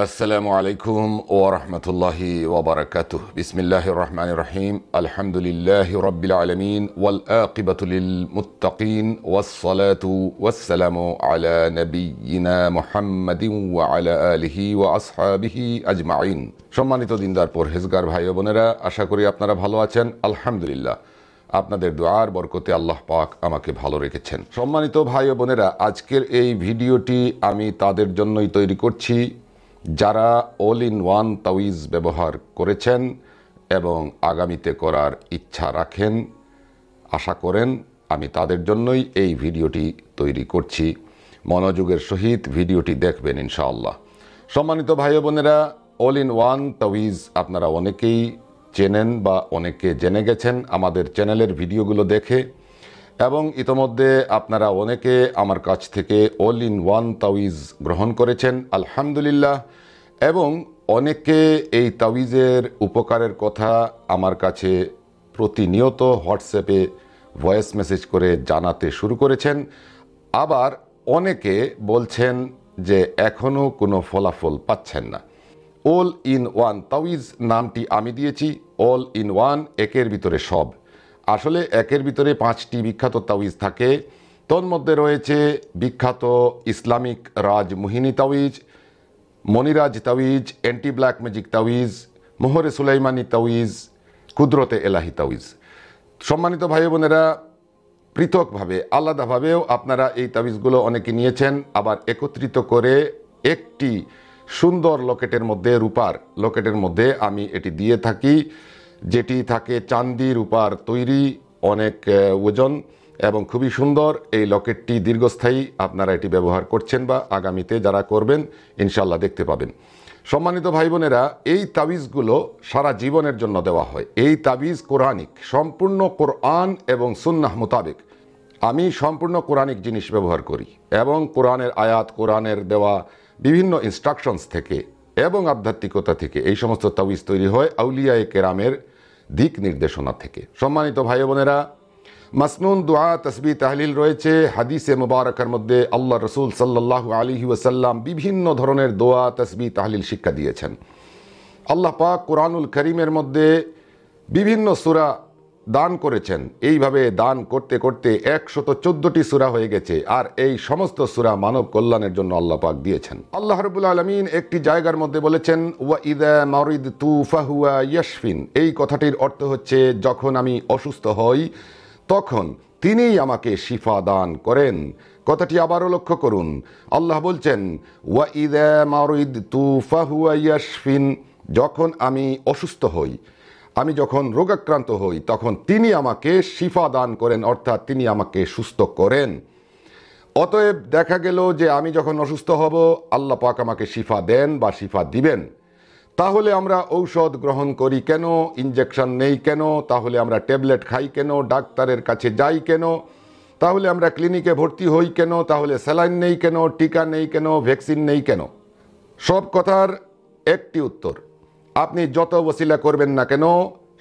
আসসালামু আলাইকুম ওয়া রাহমাতুল্লাহি ওয়া বারাকাতুহু। বিসমিল্লাহির রহমানির রহিম। আলহামদুলিল্লাহি রাব্বিল আলামিন ওয়াল আকিবাতু লিল মুত্তাকিন ওয়াস সালাতু ওয়াস সালামু আলা নাবিয়িনা মুহাম্মাদিন ওয়া আলা আলিহি ওয়া আসহাবিহি আজমাইন। সম্মানিত দিনদার পরহেজগার ভাই ও বোনেরা, আশা করি আপনারা ভালো আছেন। আলহামদুলিল্লাহ, আপনাদের দোয়ার বরকতে আল্লাহ পাক আমাকে ভালো রেখেছেন। সম্মানিত ভাই ও বোনেরা, আজকের এই ভিডিওটি আমি তাদের জন্যই তৈরি করছি যারা অল ইন ওয়ান তাওয়িজ ব্যবহার করেছেন এবং আগামীতে করার ইচ্ছা রাখেন, আশা করেন। আমি তাদের জন্যই এই ভিডিওটি তৈরি করছি। মনোযোগের সহিত ভিডিওটি দেখবেন ইনশাআল্লাহ। সম্মানিত ভাই ও বোনেরা, অল ইন ওয়ান তাওয়িজ আপনারা অনেকেই চেনেন বা অনেকে জেনে গেছেন আমাদের চ্যানেলের ভিডিওগুলো দেখে, এবং ইতোমধ্যে আপনারা অনেকে আমার কাছ থেকে অল ইন ওয়ান তাওয়িজ গ্রহণ করেছেন আলহামদুলিল্লাহ, এবং অনেকে এই তাওয়িজের উপকারের কথা আমার কাছে প্রতিনিয়ত হোয়াটসঅ্যাপে ভয়েস মেসেজ করে জানাতে শুরু করেছেন। আবার অনেকে বলছেন যে এখনও কোনো ফলাফল পাচ্ছেন না। অল ইন ওয়ান তাওয়িজ নামটি আমি দিয়েছি অল ইন ওয়ান, একের ভিতরে সব। আসলে একের ভিতরে 5টি বিখ্যাত তাওয়িজ থাকে। তন্মধ্যে রয়েছে বিখ্যাত ইসলামিক রাজ মোহিনী তাওয়িজ, Moniraj তাওয়িজ, anti black magic তাওয়িজ, মোহরে Soleimani তাওয়িজ, কুদরতে এলাহি তাওয়িজ। সম্মানিত ভাই বোনেরা, পৃথকভাবে আলাদাভাবেও আপনারা এই তাওয়িজগুলো অনেকে নিয়েছেন, আবার একত্রিত করে একটি সুন্দর লকেটের মধ্যে, রূপার লকেটের মধ্যে আমি এটি দিয়ে থাকি, যেটি থাকে চাঁদি রূপার তৈরি, অনেক ওজন এবং খুবই সুন্দর। এই লকেটটি দীর্ঘস্থায়ী, আপনারা এটি ব্যবহার করছেন বা আগামীতে যারা করবেন ইনশাল্লাহ দেখতে পাবেন। সম্মানিত ভাই বোনেরা, এই তাবিজগুলো সারা জীবনের জন্য দেওয়া হয়। এই তাবিজ কোরআনিক, সম্পূর্ণ কোরআন এবং সুন্নাহ মোতাবেক। আমি সম্পূর্ণ কোরআনিক জিনিস ব্যবহার করি এবং কোরআনের আয়াত, কোরআনের দেওয়া বিভিন্ন ইনস্ট্রাকশনস থেকে এবং আধ্যাত্মিকতা থেকে এই সমস্ত তাবিজ তৈরি হয় আউলিয়ায়ে কেরামের দিক নির্দেশনা থেকে। সম্মানিত ভাই বোনেরা, মাসনুন দোয়া তসবিহ তাহলিল রয়েছে। হাদিসে মুবারকার মধ্যে আল্লাহ রসুল সাল্লাল্লাহু আলাইহি ওয়াসাল্লাম বিভিন্ন ধরনের দোয়া তসবিহ তাহলিল শিক্ষা দিয়েছেন। আল্লাহ পাক কোরআনুল করিমের মধ্যে বিভিন্ন সূরা দান করেছেন। এইভাবে দান করতে করতে 114টি সূরা হয়ে গেছে, আর এই সমস্ত সূরা মানব কল্যাণের জন্য আল্লাহ পাক দিয়েছেন। আল্লাহ রাব্বুল আলামিন একটি জায়গার মধ্যে বলেছেন ওয়া ইযা মারিদতু ফাহুয়া ইয়াশফিন। এই কথাটির অর্থ হচ্ছে, যখন আমি অসুস্থ হই তখন তিনিই আমাকে শিফা দান করেন। কথাটি আবারও লক্ষ্য করুন, আল্লাহ বলছেন ওয়া ইযা মারিদতু ফাহুয়া ইয়াশফিন, যখন আমি অসুস্থ হই, আমি যখন রোগাক্রান্ত হই, তখন তিনি আমাকে শিফা দান করেন, অর্থাৎ তিনি আমাকে সুস্থ করেন। অতএব দেখা গেল যে আমি যখন অসুস্থ হব, আল্লাহ পাক আমাকে শিফা দেন বা শিফা দিবেন। তাহলে আমরা ঔষধ গ্রহণ করি কেন? ইনজেকশন নেই কেন? তাহলে আমরা ট্যাবলেট খাই কেন? ডাক্তারের কাছে যাই কেন? তাহলে আমরা ক্লিনিকে ভর্তি হই কেন? তাহলে স্যালাইন নেই কেন? টিকা নেই কেন? ভ্যাকসিন নেই কেন? সব কথার একটি উত্তর, আপনি যত ওসিলা করবেন না কেন,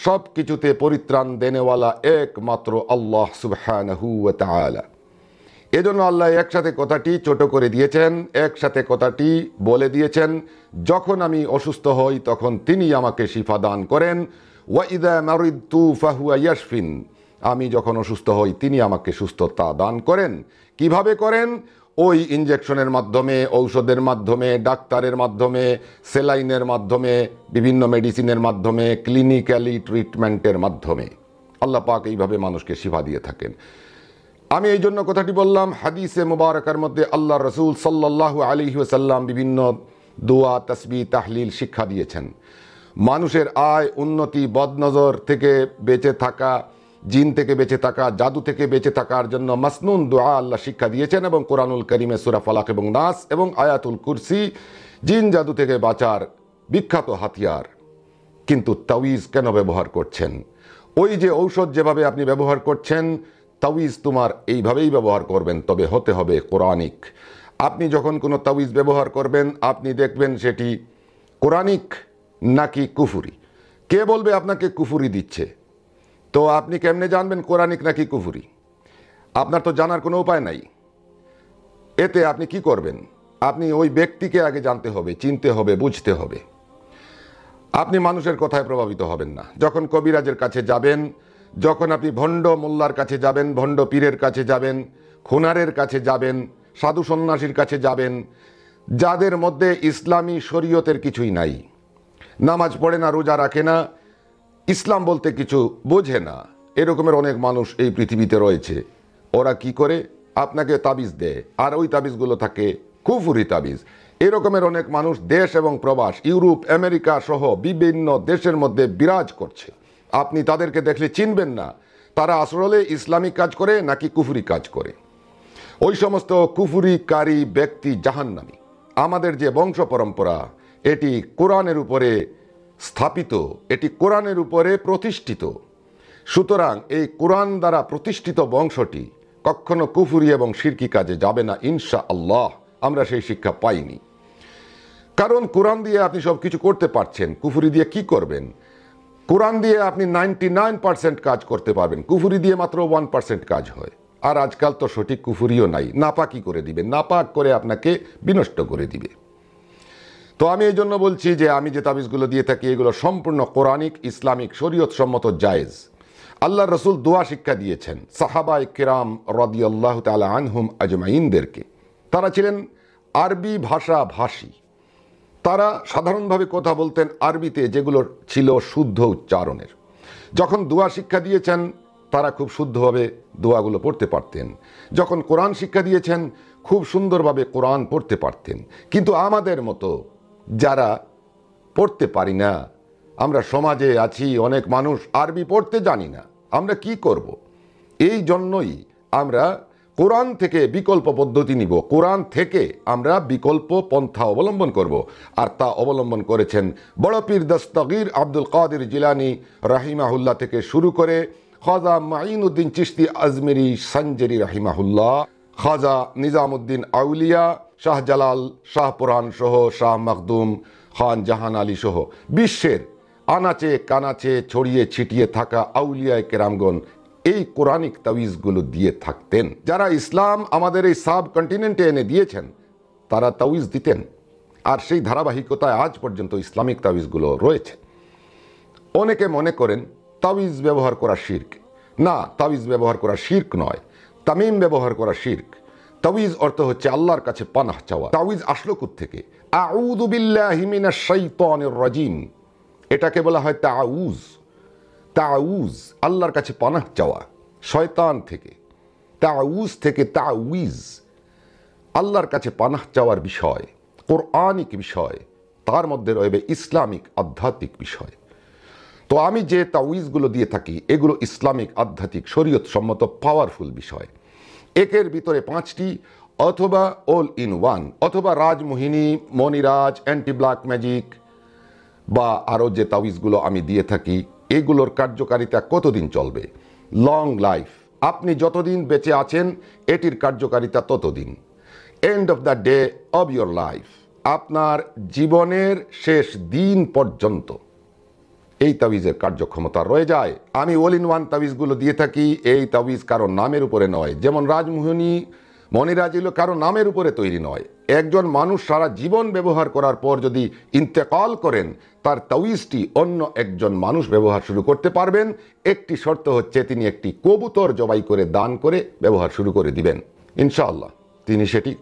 সব কিছুতে পরিত্রাণ দেনেওয়ালা একমাত্র আল্লাহ সুবহানাহু ওয়া তাআলা। এজন্য আল্লাহ একসাথে কথাটি ছোট করে দিয়েছেন, একসাথে কথাটি বলে দিয়েছেন, যখন আমি অসুস্থ হই তখন তিনি আমাকে শিফা দান করেন। ওয়া ইযা মারিদতু ফাহুয়া ইয়াশফিন, আমি যখন অসুস্থ হই তিনি আমাকে সুস্থতা দান করেন। কিভাবে করেন? ওই ইনজেকশনের মাধ্যমে, ঔষধের মাধ্যমে, ডাক্তারের মাধ্যমে, সেলাইনের মাধ্যমে, বিভিন্ন মেডিসিনের মাধ্যমে, ক্লিনিক্যালি ট্রিটমেন্টের মাধ্যমে আল্লাহ পাক এইভাবে মানুষকে শিফা দিয়ে থাকেন। আমি এই জন্য কথাটি বললাম, হাদিসে মুবারকার মধ্যে আল্লাহ রসুল সাল্লাল্লাহু আলাইহি ওয়াসাল্লাম বিভিন্ন দোয়া তসবিহ তাহলিল শিক্ষা দিয়েছেন। মানুষের আয়, উন্নতি, বদনজর থেকে বেঁচে থাকা, জিন থেকে বেঁচে থাকা, জাদু থেকে বেঁচে থাকার জন্য মাসনুন দোয়া আল্লাহ শিক্ষা দিয়েছেন, এবং কোরআনুল করিমে সূরা ফালাক এবং নাস এবং আয়াতুল কুরসি জিন জাদু থেকে বাঁচার বিখ্যাত হাতিয়ার। কিন্তু তাওয়িজ কেন ব্যবহার করছেন? ওই যে ঔষধ যেভাবে আপনি ব্যবহার করছেন, তাওয়িজ তোমার এইভাবেই ব্যবহার করবেন, তবে হতে হবে কোরআনিক। আপনি যখন কোনো তাওয়িজ ব্যবহার করবেন, আপনি দেখবেন সেটি কোরআনিক নাকি কুফুরি। কে বলবে আপনাকে কুফুরি দিচ্ছে? তো আপনি কেমনে জানবেন কোরআনিক নাকি কুফুরি? আপনার তো জানার কোনো উপায় নাই। এতে আপনি কি করবেন? আপনি ওই ব্যক্তিকে আগে জানতে হবে, চিনতে হবে, বুঝতে হবে। আপনি মানুষের কথায় প্রভাবিত হবেন না। যখন কবিরাজের কাছে যাবেন, যখন আপনি ভণ্ড মোল্লার কাছে যাবেন, ভণ্ড পীরের কাছে যাবেন, খুনারের কাছে যাবেন, সাধু সন্ন্যাসীর কাছে যাবেন, যাদের মধ্যে ইসলামী শরীয়তের কিছুই নাই, নামাজ পড়ে না, রোজা রাখে না, ইসলাম বলতে কিছু বোঝে না, এরকমের অনেক মানুষ এই পৃথিবীতে রয়েছে। ওরা কি করে? আপনাকে তাবিজ দেয়, আর ওই তাবিজগুলো থাকে কুফুরি তাবিজ। এরকমের অনেক মানুষ দেশ এবং প্রবাস, ইউরোপ, আমেরিকা সহ বিভিন্ন দেশের মধ্যে বিরাজ করছে। আপনি তাদেরকে দেখলে চিনবেন না তারা আসলে ইসলামিক কাজ করে নাকি কুফুরি কাজ করে। ওই সমস্ত কুফুরিকারী ব্যক্তি জাহান্নামী। আমাদের যে বংশ পরম্পরা, এটি কোরআনের উপরে স্থাপিত, এটি কোরআনের উপরে প্রতিষ্ঠিত। সুতরাং এই কোরআন দ্বারা প্রতিষ্ঠিত বংশটি কখনো কুফুরি এবং শিরকি কাজে যাবে না ইনশাআল্লাহ। আমরা সেই শিক্ষা পাইনি, কারণ কোরআন দিয়ে আপনি সব কিছু করতে পারছেন, কুফুরি দিয়ে কি করবেন? কোরআন দিয়ে আপনি 99% কাজ করতে পারবেন, কুফুরি দিয়ে মাত্র 1% কাজ হয়। আর আজকাল তো সঠিক কুফুরিও নাই, নাপাকি করে দিবে, নাপাক করে আপনাকে বিনষ্ট করে দিবে। তো আমি এই জন্য বলছি যে আমি যে তাবিজগুলো দিয়ে থাকি এগুলো সম্পূর্ণ কোরআনিক, ইসলামিক, শরীয়ত সম্মত, জায়েজ। আল্লাহ রসুল দোয়া শিক্ষা দিয়েছেন সাহাবায়ে কেরাম রাদিয়াল্লাহু তাআলা আনহুম আজমাইনদেরকে। তারা ছিলেন আরবি ভাষা ভাষী, তারা সাধারণভাবে কথা বলতেন আরবিতে, যেগুলো ছিল শুদ্ধ উচ্চারণের। যখন দোয়া শিক্ষা দিয়েছেন তারা খুব শুদ্ধভাবে দোয়াগুলো পড়তে পারতেন। যখন কোরআন শিক্ষা দিয়েছেন খুব সুন্দরভাবে কোরআন পড়তে পারতেন। কিন্তু আমাদের মতো যারা পড়তে পারি না, আমরা সমাজে আছি, অনেক মানুষ আরবি পড়তে জানি না, আমরা কি করব? এই জন্যই আমরা কোরআন থেকে বিকল্প পদ্ধতি নিব, কোরআন থেকে আমরা বিকল্প পন্থা অবলম্বন করব। আর তা অবলম্বন করেছেন বড় পীর দস্তগীর আব্দুল কাদের জিলানী রাহিমাহুল্লাহ থেকে শুরু করে খাজা মাইনুদ্দিন চিশতি আজমেরি সঞ্জেরি রাহিমাহুল্লাহ, খাজা নিজামুদ্দিন আউলিয়া, শাহজালাল, শাহপুরান সহ শাহ মখদুম, খান জাহান আলী সহ বিশ্বের আনাচে কানাচে ছড়িয়ে ছিটিয়ে থাকা আউলিয়ায়ে কেরামগণ এই কোরআনিক তাবিজগুলো দিয়ে থাকতেন। যারা ইসলাম আমাদের এই সাব কন্টিনেন্টে এনে দিয়েছেন তারা তাবিজ দিতেন, আর সেই ধারাবাহিকতায় আজ পর্যন্ত ইসলামিক তাবিজগুলো রয়েছে। অনেকে মনে করেন তাবিজ ব্যবহার করা শিরক। না, তাবিজ ব্যবহার করা শিরক নয়, তামিম ব্যবহার করা শিরক। তাবিজ অর্থ হচ্ছে আল্লাহর কাছে পানাহ চাওয়া। তাবিজ আসলো কোত্থেকে? আউযু বিল্লাহি মিনাশ শাইতানির রাজিম, এটাকে বলা হয় তাউজ। তাউজ আল্লাহর কাছে পানাহ চাওয়া শয়তান থেকে, তাউজ থেকে তাউইজ, আল্লাহর কাছে পানাহ চাওয়ার বিষয়, কোরআনিক বিষয়, তার মধ্যে রয়েছে ইসলামিক আধ্যাত্মিক বিষয়। তো আমি যে তাউইজগুলো দিয়ে থাকি এগুলো ইসলামিক, আধ্যাত্মিক, শরীয়ত সম্মত পাওয়ারফুল বিষয়। একের ভিতরে 5টি অথবা অল ইন ওয়ান, অথবা রাজমোহিনী, মণিরাজ, অ্যান্টি ব্ল্যাক ম্যাজিক বা আরও যে তাবিজগুলো আমি দিয়ে থাকি এগুলোর কার্যকারিতা কতদিন চলবে? Long life. আপনি যতদিন বেঁচে আছেন এটির কার্যকারিতা ততদিন। End of the day of your life, আপনার জীবনের শেষ দিন পর্যন্ত এই তাবিজের কার্যক্ষমতা রয়ে যায়। আমি অল ইন ওয়ান তাবিজগুলো দিয়ে থাকি। এই তাবিজ কারো নামের উপরে নয়, যেমন রাজমোহিনী, মণিরাজ এগুলো কারো নামের উপরে তৈরি নয়। একজন মানুষ সারা জীবন ব্যবহার করার পর যদি ইন্তেকাল করেন তার তাবিজটি অন্য একজন মানুষ ব্যবহার শুরু করতে পারবেন। একটি শর্ত হচ্ছে তিনি একটি কবুতর জবাই করে দান করে ব্যবহার শুরু করে দিবেন, ইনশাআল্লাহ তিনি সেটি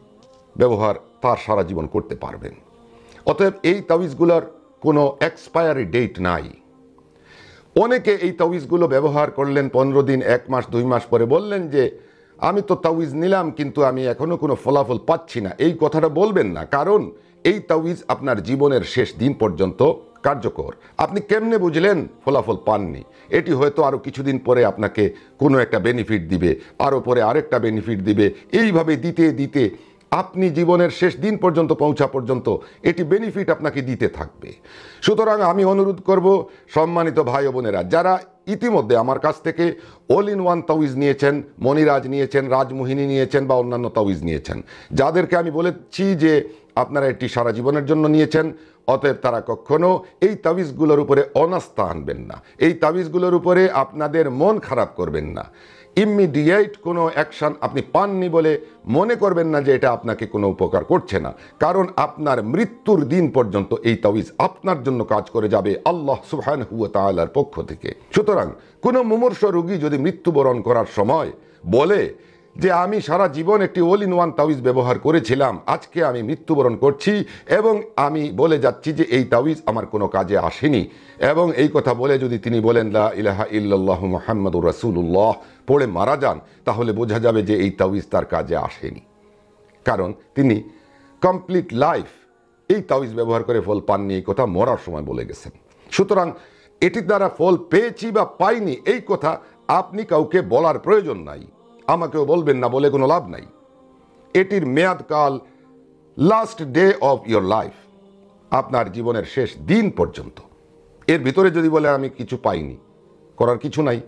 ব্যবহার তার সারা জীবন করতে পারবেন। অতএব এই তাবিজগুলোর কোনো এক্সপায়ারি ডেট নাই। অনেকে এই তাবিজগুলো ব্যবহার করলেন 15 দিন, 1 মাস, 2 মাস পরে বললেন যে আমি তো তাবিজ নিলাম কিন্তু আমি এখনো কোনো ফলাফল পাচ্ছি না। এই কথাটা বলবেন না, কারণ এই তাবিজ আপনার জীবনের শেষ দিন পর্যন্ত কার্যকর। আপনি কেমনে বুঝলেন ফলাফল পাননি? এটি হয়তো আরও কিছুদিন পরে আপনাকে কোনো একটা বেনিফিট দিবে, আরও পরে আরেকটা বেনিফিট দিবে, এইভাবে দিতে দিতে আপনি জীবনের শেষ দিন পর্যন্ত পৌঁছা পর্যন্ত এটি বেনিফিট আপনাকে দিতে থাকবে। সুতরাং আমি অনুরোধ করব সম্মানিত ভাই বোনেরা, যারা ইতিমধ্যে আমার কাছ থেকে অল ইন ওয়ান তাবিজ নিয়েছেন, মণিরাজ নিয়েছেন, রাজমোহিনী নিয়েছেন বা অন্যান্য তাবিজ নিয়েছেন, যাদেরকে আমি বলেছি যে আপনারা এটি সারা জীবনের জন্য নিয়েছেন, অতএব তারা কখনো এই তাবিজগুলোর উপরে অনাস্থা আনবেন না, এই তাবিজগুলোর উপরে আপনাদের মন খারাপ করবেন না। ইমিডিয়েট কোনো অ্যাকশন আপনি পাননি বলে মনে করবেন না যে এটা আপনাকে কোনো উপকার করছে না, কারণ আপনার মৃত্যুর দিন পর্যন্ত এই তাবিজ আপনার জন্য কাজ করে যাবে আল্লাহ সুবহানাহু ওয়া তাআলার পক্ষ থেকে। সুতরাং কোনো মুমূর্ষ রোগী যদি মৃত্যুবরণ করার সময় বলে যে আমি সারা জীবন একটি অল ইন ওয়ান তাবিজ ব্যবহার করেছিলাম, আজকে আমি মৃত্যুবরণ করছি এবং আমি বলে যাচ্ছি যে এই তাবিজ আমার কোনো কাজে আসেনি, এবং এই কথা বলে যদি তিনি বলেন লা ইলাহা ইল্লাল্লাহু মুহাম্মাদুর রাসূলুল্লাহ পড়ে মারা যান, তাহলে বোঝা যাবে যে এই তাবিজ তার কাজে আসেনি, কারণ তিনি কমপ্লিট লাইফ এই তাবিজ ব্যবহার করে ফল পাননি, এই কথা মরার সময় বলে গেছেন। সুতরাং এটির দ্বারা ফল পেয়েছি বা পাইনি এই কথা আপনি কাউকে বলার প্রয়োজন নাই, আমাকেও বলবেন না, বলে কোনো লাভ নাই। এটির মেয়াদকাল last day of your life, আপনার জীবনের শেষ দিন পর্যন্ত। এর ভিতরে যদি বলে আমি কিছু পাইনি, করার কিছু নাই।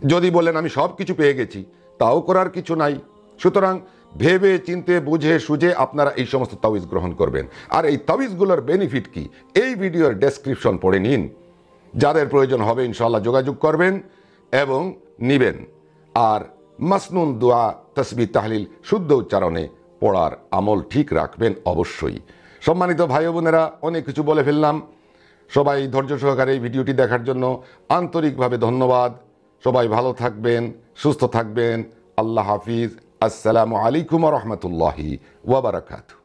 যদি বলেন আমি সব কিছু পেয়ে গেছি, তাও করার কিছু নাই। সুতরাং ভেবে চিনতে বুঝে সুঝে আপনারা এই সমস্ত তাবিজ গ্রহণ করবেন। আর এই তাবিজগুলোর বেনিফিট কি, এই ভিডিওর ডেসক্রিপশন পড়ে নিন। যাদের প্রয়োজন হবে ইনশাআল্লাহ যোগাযোগ করবেন এবং নিবেন। আর মাসনুন দোয়া তসবিহ তাহলিল শুদ্ধ উচ্চারণে পড়ার আমল ঠিক রাখবেন অবশ্যই। সম্মানিত ভাই বোনেরা, অনেক কিছু বলে ফেললাম। সবাই ধৈর্য সহকারে এই ভিডিওটি দেখার জন্য আন্তরিকভাবে ধন্যবাদ। সবাই ভালো থাকবেন, সুস্থ থাকবেন। আল্লাহ হাফিজ। আসসালামু আলাইকুম ওয়া রাহমাতুল্লাহি ওয়া বারাকাতুহু।